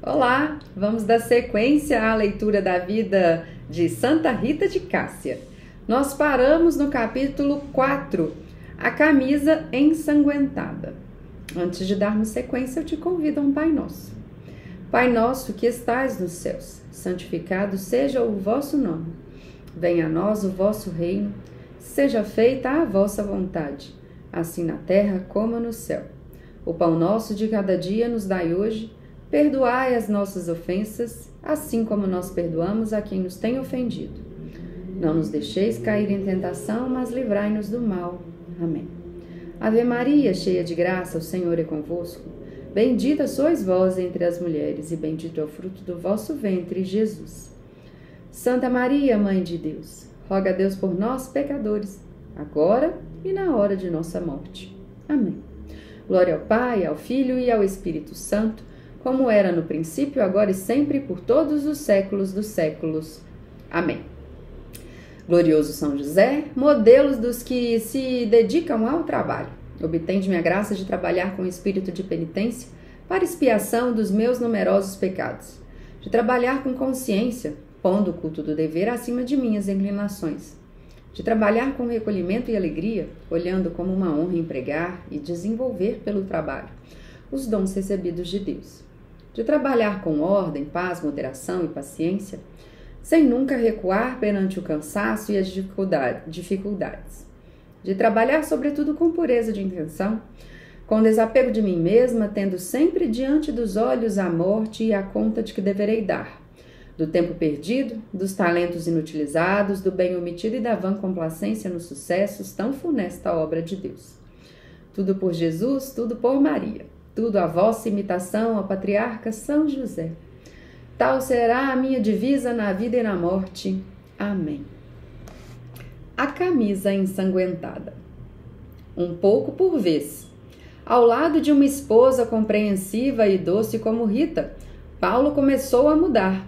Olá, vamos dar sequência à leitura da vida de Santa Rita de Cássia. Nós paramos no capítulo 4, a camisa ensanguentada. Antes de darmos sequência, eu te convido a um Pai Nosso. Pai nosso que estais nos céus, santificado seja o vosso nome. Venha a nós o vosso reino, seja feita a vossa vontade, assim na terra como no céu. O pão nosso de cada dia nos dai hoje. Perdoai as nossas ofensas, assim como nós perdoamos a quem nos tem ofendido. Não nos deixeis cair em tentação, mas livrai-nos do mal. Amém. Ave Maria, cheia de graça, o Senhor é convosco. Bendita sois vós entre as mulheres, e bendito é o fruto do vosso ventre, Jesus. Santa Maria, Mãe de Deus, roga a Deus por nós, pecadores, agora e na hora de nossa morte. Amém. Glória ao Pai, ao Filho e ao Espírito Santo, como era no princípio, agora e sempre, por todos os séculos dos séculos. Amém. Glorioso São José, modelos dos que se dedicam ao trabalho, obtende-me a graça de trabalhar com espírito de penitência para expiação dos meus numerosos pecados, de trabalhar com consciência, pondo o culto do dever acima de minhas inclinações, de trabalhar com recolhimento e alegria, olhando como uma honra empregar e desenvolver pelo trabalho os dons recebidos de Deus, de trabalhar com ordem, paz, moderação e paciência, sem nunca recuar perante o cansaço e as dificuldades, de trabalhar sobretudo com pureza de intenção, com desapego de mim mesma, tendo sempre diante dos olhos a morte e a conta de que deverei dar, do tempo perdido, dos talentos inutilizados, do bem omitido e da vã complacência nos sucessos, tão funesta obra de Deus. Tudo por Jesus, tudo por Maria. Tudo a vossa imitação, ó patriarca São José. Tal será a minha divisa na vida e na morte. Amém. A camisa ensanguentada. Um pouco por vez. Ao lado de uma esposa compreensiva e doce como Rita, Paulo começou a mudar.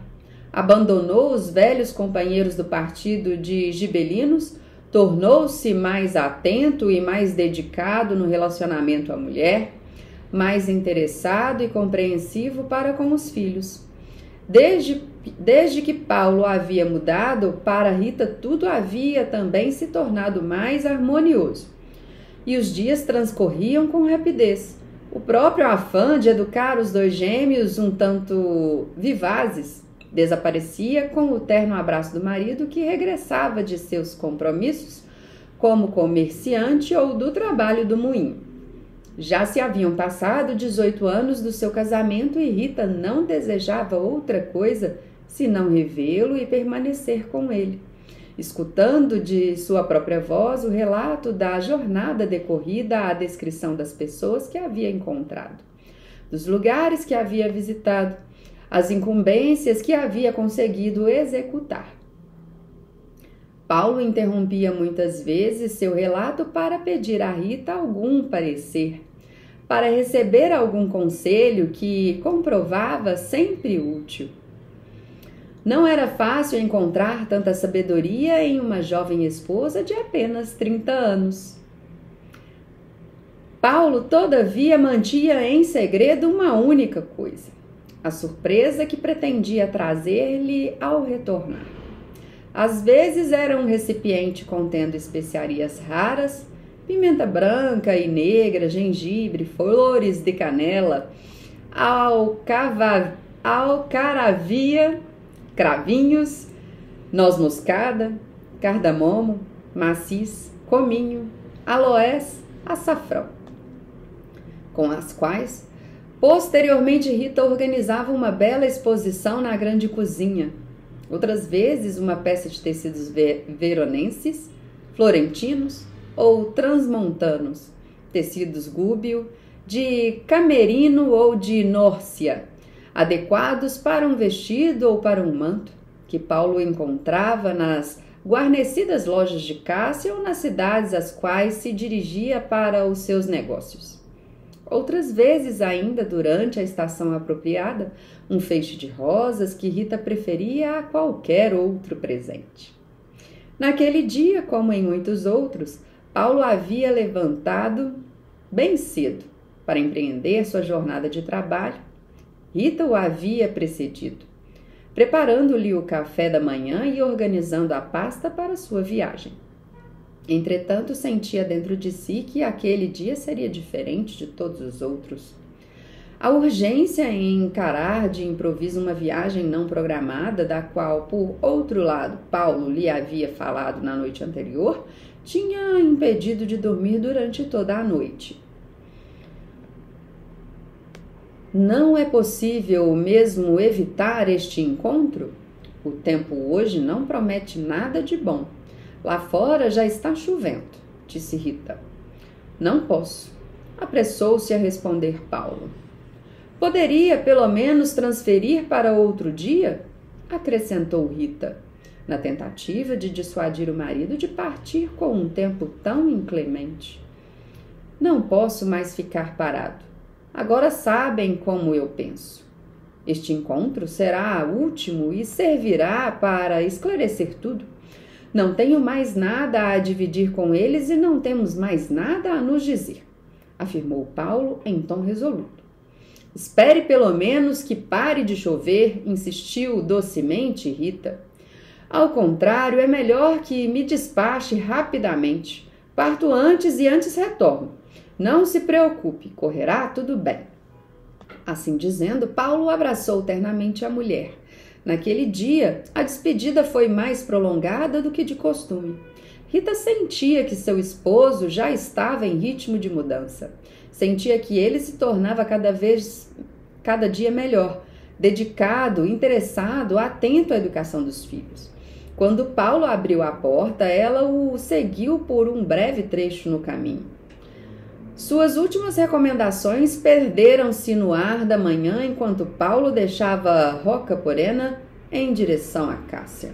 Abandonou os velhos companheiros do partido de gibelinos, tornou-se mais atento e mais dedicado no relacionamento à mulher, mais interessado e compreensivo para com os filhos. Desde que Paulo havia mudado, para Rita tudo havia também se tornado mais harmonioso. E os dias transcorriam com rapidez. O próprio afã de educar os dois gêmeos, um tanto vivazes, desaparecia com o terno abraço do marido que regressava de seus compromissos como comerciante ou do trabalho do moinho. Já se haviam passado 18 anos do seu casamento e Rita não desejava outra coisa senão revê-lo e permanecer com ele, escutando de sua própria voz o relato da jornada decorrida à descrição das pessoas que havia encontrado, dos lugares que havia visitado, as incumbências que havia conseguido executar. Paulo interrompia muitas vezes seu relato para pedir a Rita algum parecer, para receber algum conselho que comprovava sempre útil. Não era fácil encontrar tanta sabedoria em uma jovem esposa de apenas 30 anos. Paulo, todavia, mantinha em segredo uma única coisa: a surpresa que pretendia trazer-lhe ao retornar. Às vezes era um recipiente contendo especiarias raras, pimenta branca e negra, gengibre, flores de canela, alcaravia, cravinhos, noz moscada, cardamomo, macis, cominho, aloés, açafrão, com as quais posteriormente Rita organizava uma bela exposição na grande cozinha. Outras vezes, uma peça de tecidos veronenses, florentinos ou transmontanos, tecidos gúbio, de camerino ou de nórcia, adequados para um vestido ou para um manto, que Paulo encontrava nas guarnecidas lojas de Cássia ou nas cidades às quais se dirigia para os seus negócios. Outras vezes ainda, durante a estação apropriada, um feixe de rosas que Rita preferia a qualquer outro presente. Naquele dia, como em muitos outros, Paulo havia levantado bem cedo para empreender sua jornada de trabalho Rita o havia precedido, preparando-lhe o café da manhã e organizando a pasta para sua viagem. Entretanto, sentia dentro de si que aquele dia seria diferente de todos os outros. A urgência em encarar de improviso uma viagem não programada, da qual, por outro lado, Paulo lhe havia falado na noite anterior, tinha impedido de dormir durante toda a noite. Não é possível mesmo evitar este encontro? O tempo hoje não promete nada de bom. Lá fora já está chovendo, disse Rita. Não posso, apressou-se a responder Paulo. Poderia, pelo menos, transferir para outro dia? Acrescentou Rita, na tentativa de dissuadir o marido de partir com um tempo tão inclemente. Não posso mais ficar parado. Agora sabem como eu penso. Este encontro será último e servirá para esclarecer tudo. Não tenho mais nada a dividir com eles e não temos mais nada a nos dizer, afirmou Paulo em tom resoluto. Espere pelo menos que pare de chover, insistiu docemente Rita. Ao contrário, é melhor que me despache rapidamente. Parto antes e antes retorno. Não se preocupe, correrá tudo bem. Assim dizendo, Paulo abraçou ternamente a mulher. Naquele dia, a despedida foi mais prolongada do que de costume. Rita sentia que seu esposo já estava em ritmo de mudança. Sentia que ele se tornava cada dia melhor, dedicado, interessado, atento à educação dos filhos. Quando Paulo abriu a porta, ela o seguiu por um breve trecho no caminho. Suas últimas recomendações perderam-se no ar da manhã enquanto Paulo deixava Rocaporena em direção a Cássia.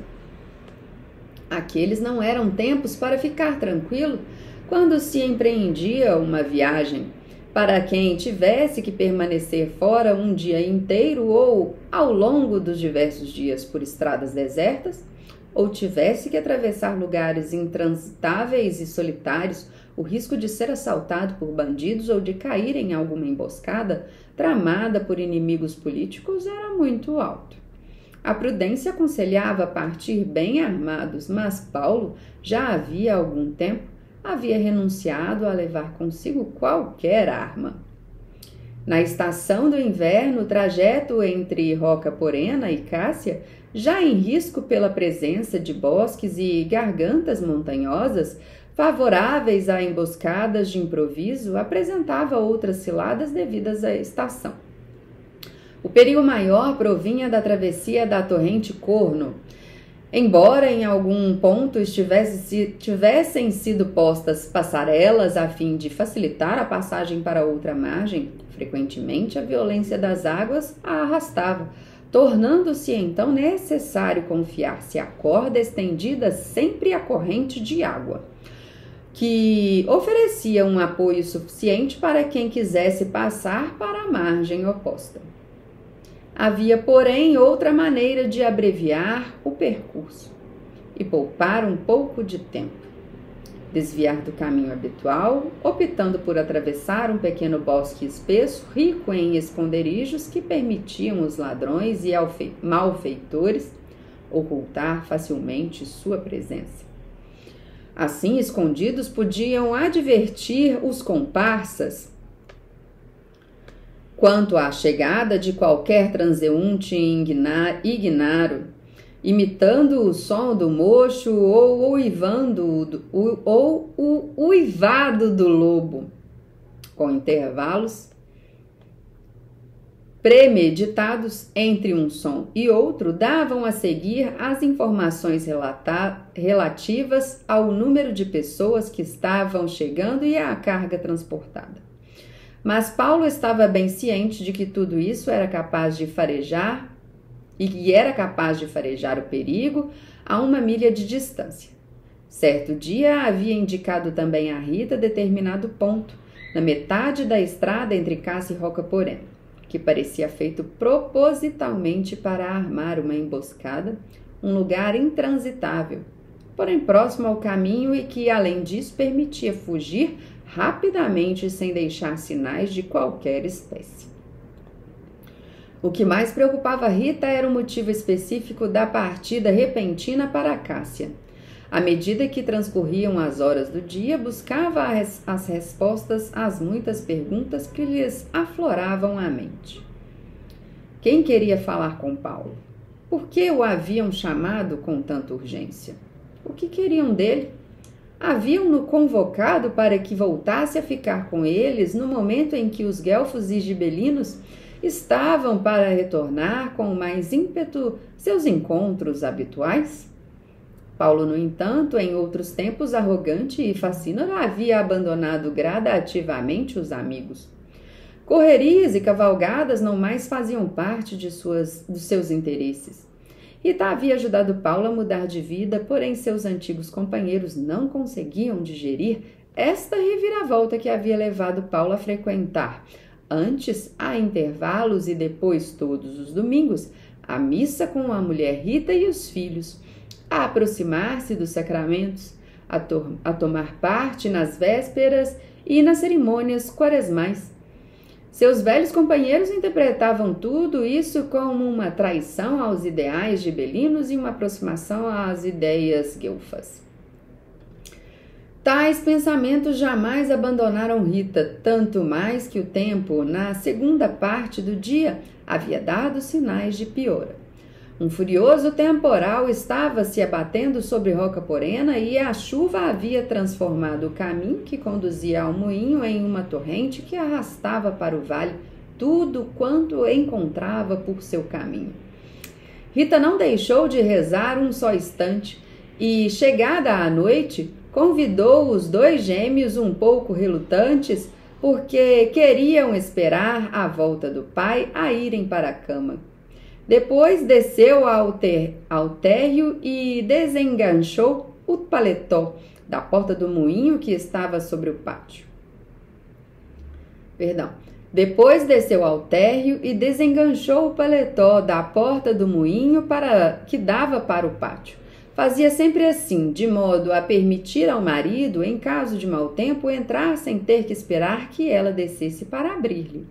Aqueles não eram tempos para ficar tranquilo quando se empreendia uma viagem. Para quem tivesse que permanecer fora um dia inteiro ou ao longo dos diversos dias por estradas desertas, ou tivesse que atravessar lugares intransitáveis e solitários, o risco de ser assaltado por bandidos ou de cair em alguma emboscada tramada por inimigos políticos era muito alto. A prudência aconselhava partir bem armados, mas Paulo já havia algum tempo havia renunciado a levar consigo qualquer arma. Na estação do inverno, o trajeto entre Rocaporena e Cássia, já em risco pela presença de bosques e gargantas montanhosas, favoráveis a emboscadas de improviso, apresentava outras ciladas devidas à estação. O perigo maior provinha da travessia da torrente Corno. Embora em algum ponto tivessem sido postas passarelas a fim de facilitar a passagem para outra margem, frequentemente a violência das águas a arrastava, tornando-se então necessário confiar-se à corda estendida sempre à corrente de água, que oferecia um apoio suficiente para quem quisesse passar para a margem oposta. Havia, porém, outra maneira de abreviar o percurso e poupar um pouco de tempo. Desviar do caminho habitual, optando por atravessar um pequeno bosque espesso, rico em esconderijos que permitiam os ladrões e malfeitores ocultar facilmente sua presença. Assim, escondidos, podiam advertir os comparsas quanto à chegada de qualquer transeunte ignaro, imitando o som do mocho ou o uivado do lobo, com intervalos premeditados entre um som e outro, davam a seguir as informações relativas ao número de pessoas que estavam chegando e à carga transportada. Mas Paulo estava bem ciente de que tudo isso era capaz de farejar o perigo a 1 milha de distância. Certo dia havia indicado também a Rita determinado ponto, na metade da estrada entre Cássia e Rocaporena, que parecia feito propositalmente para armar uma emboscada, um lugar intransitável, porém próximo ao caminho e que, além disso, permitia fugir rapidamente sem deixar sinais de qualquer espécie. O que mais preocupava Rita era o motivo específico da partida repentina para Cássia. À medida que transcorriam as horas do dia, buscava as respostas às muitas perguntas que lhes afloravam a mente. Quem queria falar com Paulo? Por que o haviam chamado com tanta urgência? O que queriam dele? Haviam-no convocado para que voltasse a ficar com eles no momento em que os guelfos e gibelinos estavam para retornar com mais ímpeto seus encontros habituais? Paulo, no entanto, em outros tempos arrogante e facínora, havia abandonado gradativamente os amigos. Correrias e cavalgadas não mais faziam parte dos seus interesses. Rita havia ajudado Paulo a mudar de vida, porém seus antigos companheiros não conseguiam digerir esta reviravolta que havia levado Paulo a frequentar, antes a intervalos e depois todos os domingos, a missa com a mulher Rita e os filhos, a aproximar-se dos sacramentos, a tomar parte nas vésperas e nas cerimônias quaresmais. Seus velhos companheiros interpretavam tudo isso como uma traição aos ideais gibelinos e uma aproximação às ideias guelfas. Tais pensamentos jamais abandonaram Rita, tanto mais que o tempo, na segunda parte do dia, havia dado sinais de piora. Um furioso temporal estava se abatendo sobre Roca Porena e a chuva havia transformado o caminho que conduzia ao moinho em uma torrente que arrastava para o vale tudo quanto encontrava por seu caminho. Rita não deixou de rezar um só instante e, chegada a noite, convidou os dois gêmeos um pouco relutantes porque queriam esperar a volta do pai a irem para a cama. Depois desceu ao térreo e desenganchou o paletó da porta do moinho que estava sobre o pátio. Depois desceu ao térreo e desenganchou o paletó da porta do moinho que dava para o pátio. Fazia sempre assim, de modo a permitir ao marido, em caso de mau tempo, entrar sem ter que esperar que ela descesse para abrir-lhe.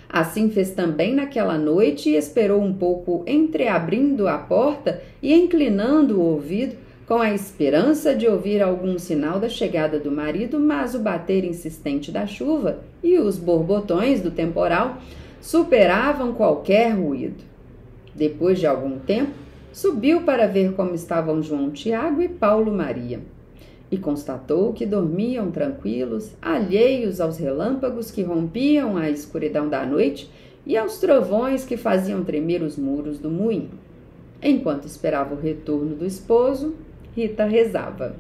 Assim fez também naquela noite e esperou um pouco entreabrindo a porta e inclinando o ouvido, com a esperança de ouvir algum sinal da chegada do marido, mas o bater insistente da chuva e os borbotões do temporal superavam qualquer ruído. Depois de algum tempo, subiu para ver como estavam João Tiago e Paulo Maria, e constatou que dormiam tranquilos, alheios aos relâmpagos que rompiam a escuridão da noite e aos trovões que faziam tremer os muros do moinho. Enquanto esperava o retorno do esposo, Rita rezava.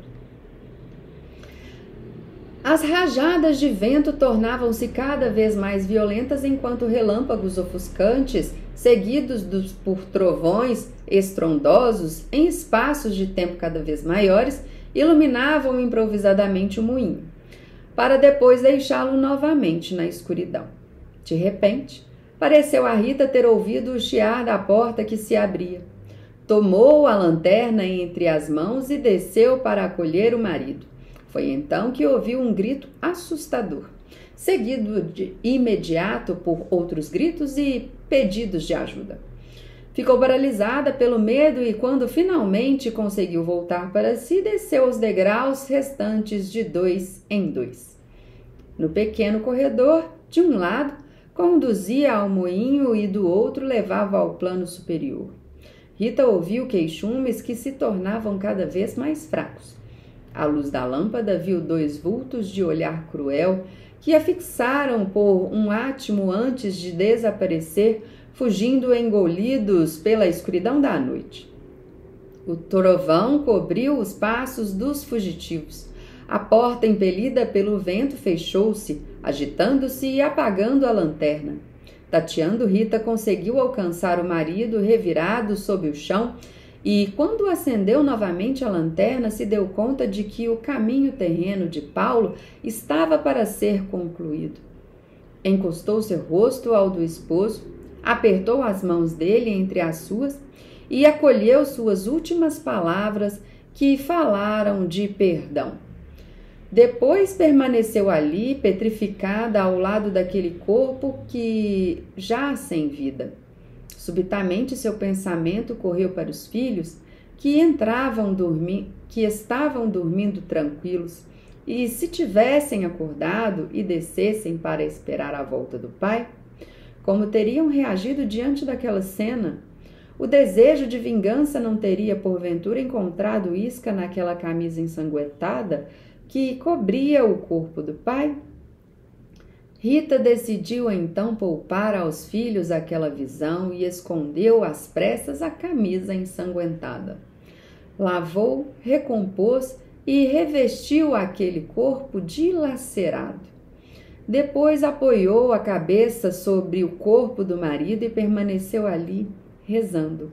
As rajadas de vento tornavam-se cada vez mais violentas enquanto relâmpagos ofuscantes, seguidos por trovões estrondosos em espaços de tempo cada vez maiores, iluminavam improvisadamente o moinho, para depois deixá-lo novamente na escuridão. De repente, pareceu a Rita ter ouvido o chiar da porta que se abria. Tomou a lanterna entre as mãos e desceu para acolher o marido. Foi então que ouviu um grito assustador, seguido de imediato por outros gritos e pedidos de ajuda. Ficou paralisada pelo medo e, quando finalmente conseguiu voltar para si, desceu os degraus restantes de 2 em 2. No pequeno corredor, de um lado, conduzia ao moinho e do outro levava ao plano superior. Rita ouviu queixumes que se tornavam cada vez mais fracos. À luz da lâmpada, viu 2 vultos de olhar cruel que a fixaram por um átimo antes de desaparecer, fugindo engolidos pela escuridão da noite. O trovão cobriu os passos dos fugitivos. A porta, impelida pelo vento, fechou-se, agitando-se e apagando a lanterna. Tateando, Rita conseguiu alcançar o marido revirado sob o chão e, quando acendeu novamente a lanterna, se deu conta de que o caminho terreno de Paulo estava para ser concluído. Encostou seu rosto ao do esposo, apertou as mãos dele entre as suas e acolheu suas últimas palavras que falaram de perdão. Depois permaneceu ali, petrificada ao lado daquele corpo que já sem vida. Subitamente seu pensamento correu para os filhos que estavam dormindo tranquilos, e se tivessem acordado e descessem para esperar a volta do pai, como teriam reagido diante daquela cena? O desejo de vingança não teria porventura encontrado isca naquela camisa ensanguentada que cobria o corpo do pai? Rita decidiu então poupar aos filhos aquela visão e escondeu às pressas a camisa ensanguentada. Lavou, recompôs e revestiu aquele corpo dilacerado. Depois apoiou a cabeça sobre o corpo do marido e permaneceu ali, rezando.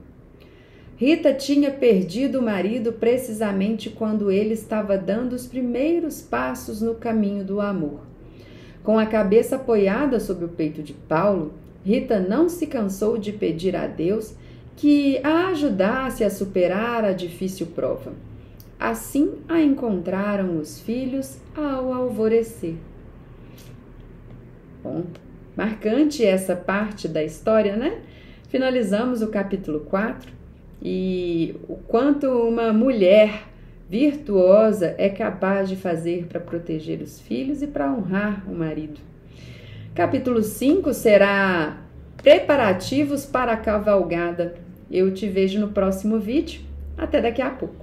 Rita tinha perdido o marido precisamente quando ele estava dando os primeiros passos no caminho do amor. Com a cabeça apoiada sobre o peito de Paulo, Rita não se cansou de pedir a Deus que a ajudasse a superar a difícil prova. Assim a encontraram os filhos ao alvorecer. Bom, marcante essa parte da história, né? Finalizamos o capítulo 4 e o quanto uma mulher virtuosa é capaz de fazer para proteger os filhos e para honrar o marido. Capítulo 5 será preparativos para a cavalgada. Eu te vejo no próximo vídeo. Até daqui a pouco.